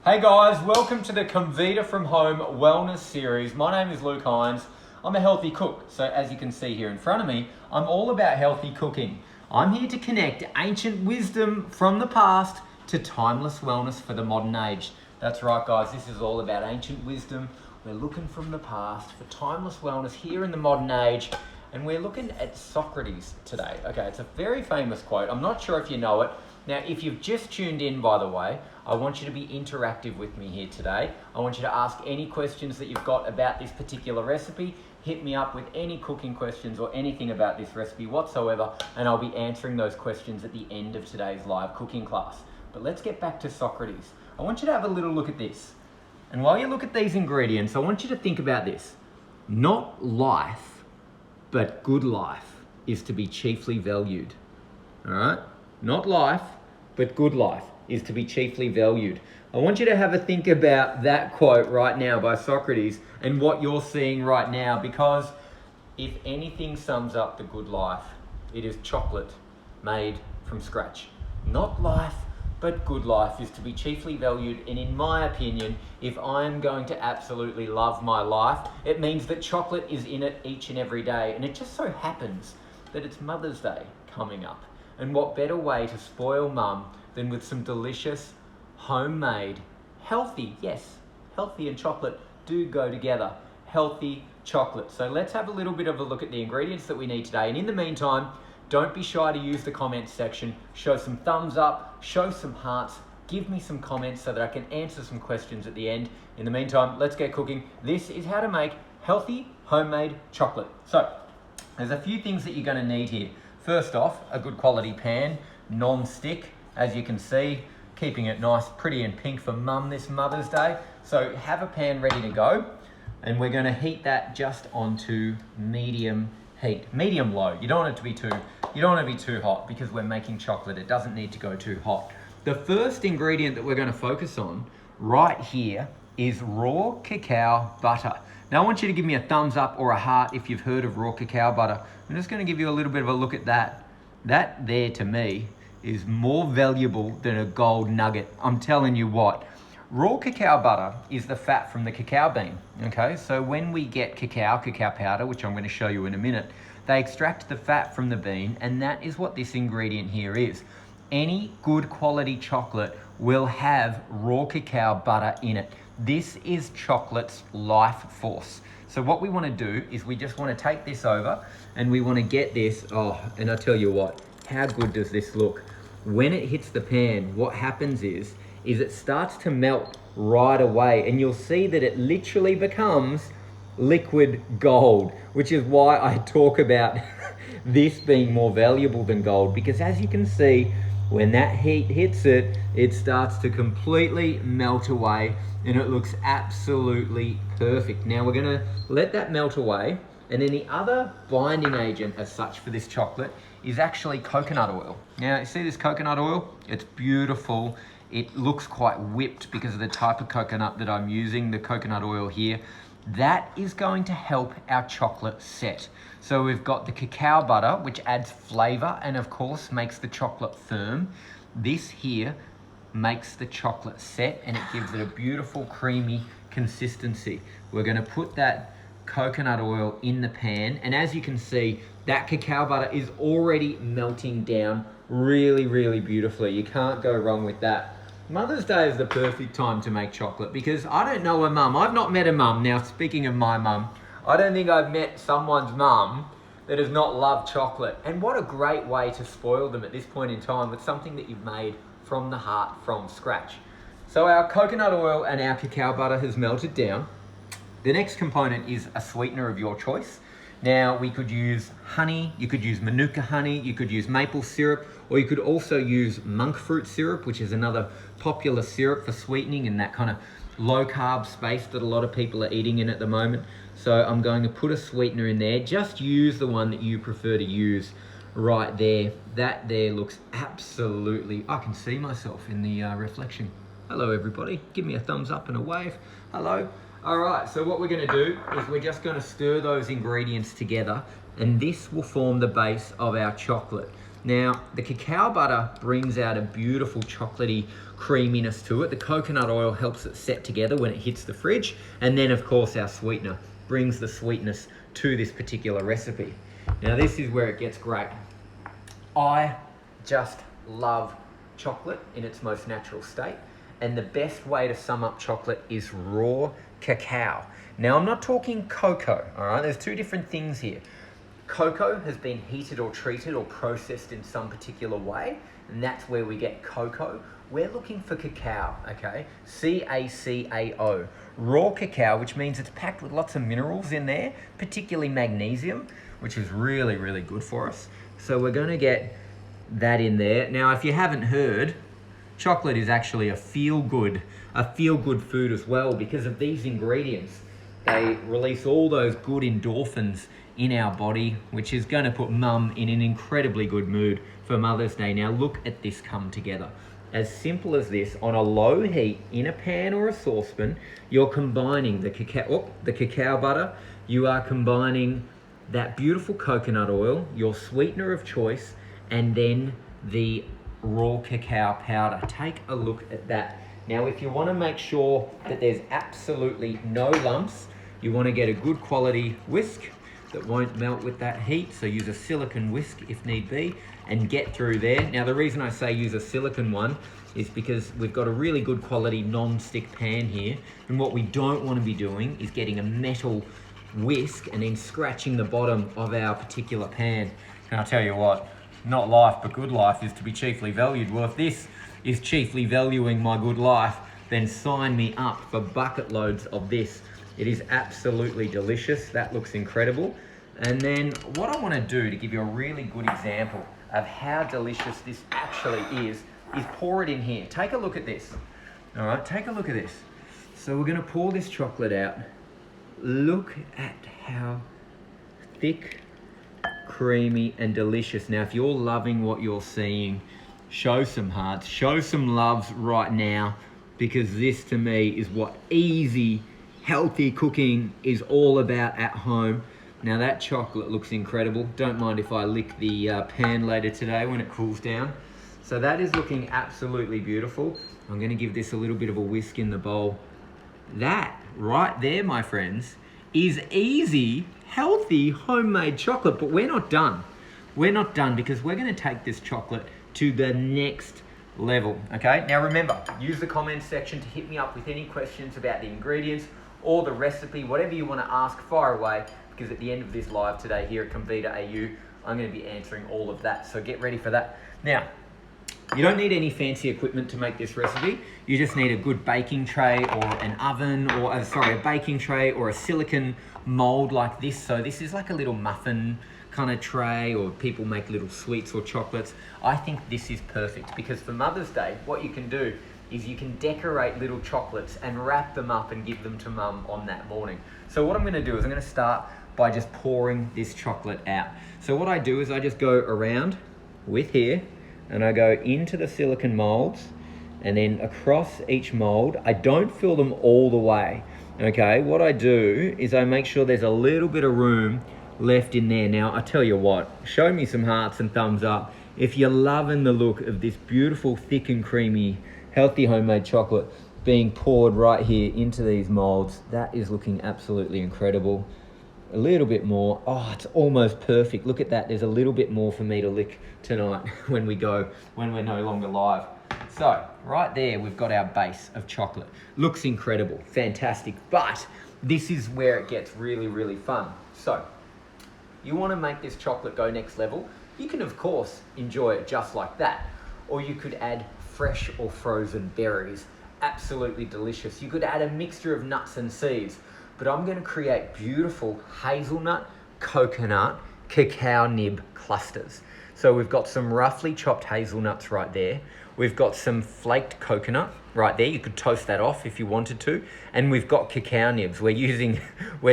Hey guys, welcome to the Comvita from Home Wellness series. My name is Luke Hines. I'm a healthy cook. So as you can see here in front of me, I'm all about healthy cooking. I'm here to connect ancient wisdom from the past to timeless wellness for the modern age. That's right guys, this is all about ancient wisdom. We're looking from the past for timeless wellness here in the modern age. And we're looking at Socrates today. Okay, it's a very famous quote. I'm not sure if you know it. Now, if you've just tuned in, by the way, I want you to be interactive with me here today. I want you to ask any questions that you've got about this particular recipe. Hit me up with any cooking questions or anything about this recipe whatsoever, and I'll be answering those questions at the end of today's live cooking class. But let's get back to Socrates. I want you to have a little look at this. And while you look at these ingredients, I want you to think about this. Not life, but good life is to be chiefly valued. All right? Not life, but good life is to be chiefly valued. I want you to have a think about that quote right now by Socrates and what you're seeing right now, because if anything sums up the good life, it is chocolate made from scratch. Not life, but good life is to be chiefly valued. And in my opinion, if I'm going to absolutely love my life, it means that chocolate is in it each and every day. And it just so happens that it's Mother's Day coming up. And what better way to spoil mum than with some delicious, homemade, healthy, yes, healthy and chocolate do go together, healthy chocolate. So let's have a little bit of a look at the ingredients that we need today. And in the meantime, don't be shy to use the comments section. Show some thumbs up, show some hearts, give me some comments so that I can answer some questions at the end. In the meantime, let's get cooking. This is how to make healthy, homemade chocolate. So there's a few things that you're gonna need here. First off, a good quality pan, non-stick, as you can see, keeping it nice, pretty and pink for mum this Mother's Day. So have a pan ready to go, and we're gonna heat that just onto medium heat, medium low. You don't want it to be too hot because we're making chocolate. It doesn't need to go too hot. The first ingredient that we're gonna focus on right here is raw cacao butter. Now I want you to give me a thumbs up or a heart if you've heard of raw cacao butter. I'm just going to give you a little bit of a look at that. That there to me is more valuable than a gold nugget. I'm telling you what. Raw cacao butter is the fat from the cacao bean. Okay, so when we get cacao powder, which I'm going to show you in a minute, they extract the fat from the bean, and that is what this ingredient here is. Any good quality chocolate will have raw cacao butter in it. This is chocolate's life force. So what we want to do is we just want to take this over and we want to get this, and I tell you what, how good does this look? When it hits the pan, what happens is it starts to melt right away, and you'll see that it literally becomes liquid gold, which is why I talk about this being more valuable than gold, because as you can see, when that heat hits it, it starts to completely melt away and it looks absolutely perfect. Now we're gonna let that melt away, and then the other binding agent as such for this chocolate is actually coconut oil. Now you see this coconut oil? It's beautiful. It looks quite whipped because of the type of coconut that I'm using, the coconut oil here. That is going to help our chocolate set. So we've got the cacao butter, which adds flavor and of course makes the chocolate firm. This here makes the chocolate set and it gives it a beautiful creamy consistency. We're going to put that coconut oil in the pan, and as you can see, that cacao butter is already melting down really, really beautifully. You can't go wrong with that. Mother's Day is the perfect time to make chocolate because I don't know a mum. I've not met a mum. Now, speaking of my mum, I don't think I've met someone's mum that does not love chocolate. And what a great way to spoil them at this point in time with something that you've made from the heart, from scratch. So our coconut oil and our cacao butter has melted down. The next component is a sweetener of your choice. Now we could use honey, you could use manuka honey, you could use maple syrup, or you could also use monk fruit syrup, which is another popular syrup for sweetening in that kind of low carb space that a lot of people are eating in at the moment. So I'm going to put a sweetener in there. Just use the one that you prefer to use right there. That there looks absolutely, I can see myself in the reflection. Hello everybody, give me a thumbs up and a wave. Hello. All right, so what we're gonna do is we're just gonna stir those ingredients together, and this will form the base of our chocolate. Now, the cacao butter brings out a beautiful chocolatey creaminess to it. The coconut oil helps it set together when it hits the fridge. And then, of course, our sweetener brings the sweetness to this particular recipe. Now, this is where it gets great. I just love chocolate in its most natural state. And the best way to sum up chocolate is raw cacao. Now, I'm not talking cocoa, all right? There's two different things here. Cocoa has been heated or treated or processed in some particular way, and that's where we get cocoa. We're looking for cacao, okay? C-A-C-A-O. Raw cacao, which means it's packed with lots of minerals in there, particularly magnesium, which is really, really good for us. So we're gonna get that in there. Now, if you haven't heard, chocolate is actually a feel-good food as well because of these ingredients. They release all those good endorphins in our body, which is going to put mum in an incredibly good mood for Mother's Day. Now look at this come together. As simple as this, on a low heat in a pan or a saucepan, you're combining the cacao butter, you are combining that beautiful coconut oil, your sweetener of choice, and then the raw cacao powder. Take a look at that. Now, if you want to make sure that there's absolutely no lumps, you want to get a good quality whisk that won't melt with that heat, so use a silicone whisk if need be and get through there. Now, the reason I say use a silicone one is because we've got a really good quality non-stick pan here, and what we don't want to be doing is getting a metal whisk and then scratching the bottom of our particular pan. And I'll tell you what, not life but good life is to be chiefly valued. Well, if this is chiefly valuing my good life, then sign me up for bucket loads of this. It is absolutely delicious. That looks incredible. And then what I want to do to give you a really good example of how delicious this actually is pour it in here. Take a look at this. All right, take a look at this. So we're going to pour this chocolate out. Look at how thick, creamy, and delicious. Now, if you're loving what you're seeing, show some hearts, show some loves right now, because this to me is what easy, healthy cooking is all about at home. Now that chocolate looks incredible. Don't mind if I lick the pan later today when it cools down. So that is looking absolutely beautiful. I'm gonna give this a little bit of a whisk in the bowl. That right there, my friends, is easy, healthy, homemade chocolate, but we're not done. We're not done because we're gonna take this chocolate to the next level, okay? Now remember, use the comments section to hit me up with any questions about the ingredients or the recipe, whatever you wanna ask, fire away, because at the end of this live today here at Comvita AU, I'm gonna be answering all of that, so get ready for that. Now, you don't need any fancy equipment to make this recipe. You just need a good baking tray or an oven, or a baking tray or a silicone mold like this. So this is like a little muffin kind of tray, or people make little sweets or chocolates. I think this is perfect because for Mother's Day, what you can do is you can decorate little chocolates and wrap them up and give them to mum on that morning. So what I'm gonna do is I'm gonna start by just pouring this chocolate out. So what I do is I just go around with here, and I go into the silicone molds and then across each mold. I don't fill them all the way, okay? What I do is I make sure there's a little bit of room left in there. Now, I tell you what, show me some hearts and thumbs up if you're loving the look of this beautiful, thick and creamy, healthy homemade chocolate being poured right here into these molds. That is looking absolutely incredible. A little bit more. Oh, it's almost perfect. Look at that. There's a little bit more for me to lick tonight when we're no longer live. So right there, we've got our base of chocolate. Looks incredible, fantastic. But this is where it gets really, really fun. So you want to make this chocolate go next level. You can, of course, enjoy it just like that. Or you could add fresh or frozen berries. Absolutely delicious. You could add a mixture of nuts and seeds. But I'm going to create beautiful hazelnut, coconut, cacao nib clusters. So we've got some roughly chopped hazelnuts right there. We've got some flaked coconut right there. You could toast that off if you wanted to. And we've got cacao nibs. We're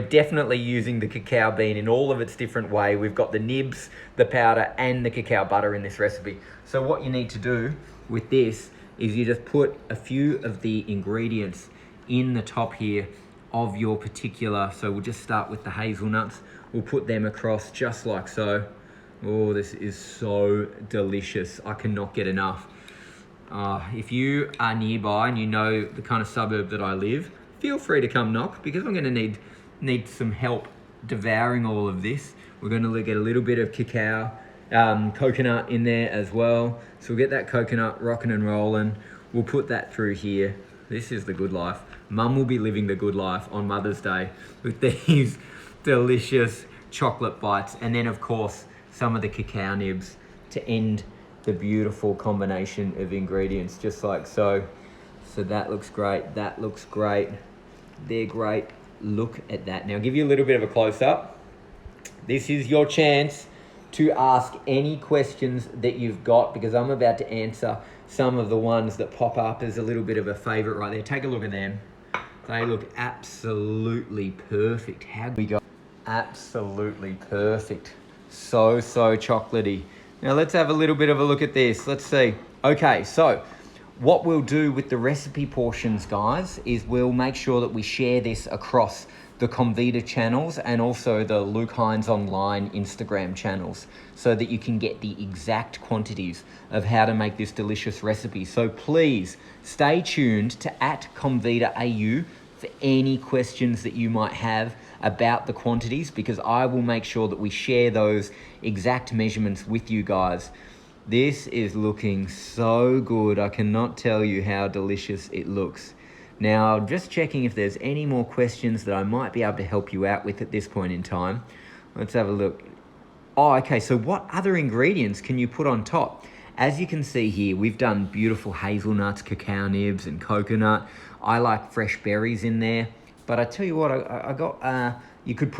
definitely using the cacao bean in all of its different way. We've got the nibs, the powder, and the cacao butter in this recipe. So what you need to do with this is you just put a few of the ingredients in the top here of your particular, so we'll just start with the hazelnuts. We'll put them across just like so. Oh, this is so delicious. I cannot get enough. If you are nearby and you know the kind of suburb that I live, feel free to come knock, because I'm going to need some help devouring all of this. We're going to get a little bit of cacao, coconut in there as well. So we'll get that coconut rocking and rolling. We'll put that through here. This is the good life. Mum will be living the good life on Mother's Day with these delicious chocolate bites. And then of course, some of the cacao nibs to end the beautiful combination of ingredients, just like so. So that looks great, that looks great. They're great. Look at that. Now I'll give you a little bit of a close-up. This is your chance to ask any questions that you've got, because I'm about to answer some of the ones that pop up as a little bit of a favorite right there. Take a look at them. They look absolutely perfect. How do we go? Absolutely perfect. So chocolatey. Now let's have a little bit of a look at this. Let's see. Okay, so what we'll do with the recipe portions, guys, is we'll make sure that we share this across the Comvita channels and also the Luke Hines online Instagram channels, so that you can get the exact quantities of how to make this delicious recipe. So please stay tuned to @ComvitaAU for any questions that you might have about the quantities, because I will make sure that we share those exact measurements with you guys. This is looking so good. I cannot tell you how delicious it looks. Now, just checking if there's any more questions that I might be able to help you out with at this point in time. Let's have a look. Oh, okay, so what other ingredients can you put on top? As you can see here, we've done beautiful hazelnuts, cacao nibs, and coconut. I like fresh berries in there. But I tell you what, I got, you could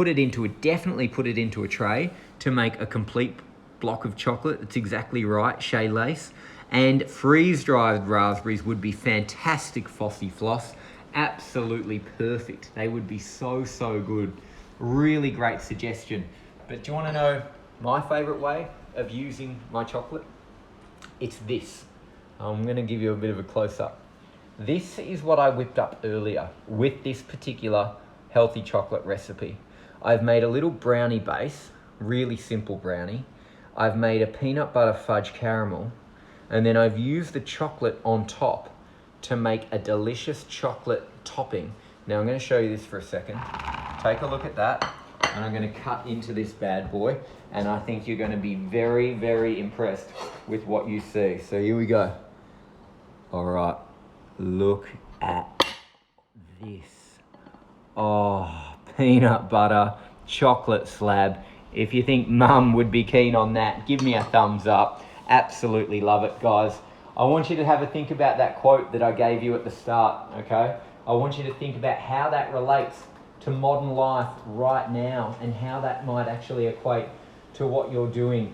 definitely put it into a tray to make a complete block of chocolate. It's exactly right, shea lace. And freeze-dried raspberries would be fantastic Fossy Floss. Absolutely perfect. They would be so good. Really great suggestion. But do you want to know my favorite way of using my chocolate? It's this. I'm going to give you a bit of a close-up. This is what I whipped up earlier with this particular healthy chocolate recipe. I've made a little brownie base, really simple brownie. I've made a peanut butter fudge caramel, and then I've used the chocolate on top to make a delicious chocolate topping. Now I'm going to show you this for a second. Take a look at that, and I'm going to cut into this bad boy, and I think you're going to be very impressed with what you see. So here we go. All right. Look at this. Oh, peanut butter, chocolate slab. If you think Mum would be keen on that, give me a thumbs up. Absolutely love it, guys. I want you to have a think about that quote that I gave you at the start, okay? I want you to think about how that relates to modern life right now and how that might actually equate to what you're doing.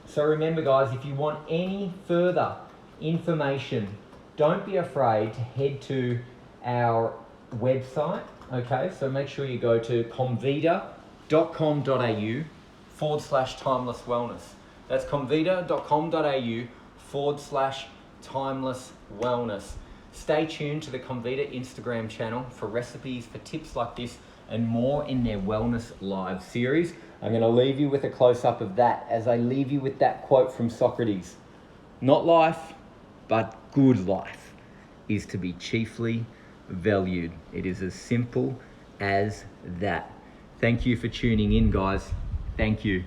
So remember, guys, if you want any further information, don't be afraid to head to our website, okay? So make sure you go to comvita.com.au/timeless wellness. That's comvita.com.au/timeless wellness. Stay tuned to the Comvita Instagram channel for recipes, for tips like this and more in their Wellness Live series. I'm going to leave you with a close-up of that as I leave you with that quote from Socrates. Not life, but good life is to be chiefly valued. It is as simple as that. Thank you for tuning in, guys. Thank you.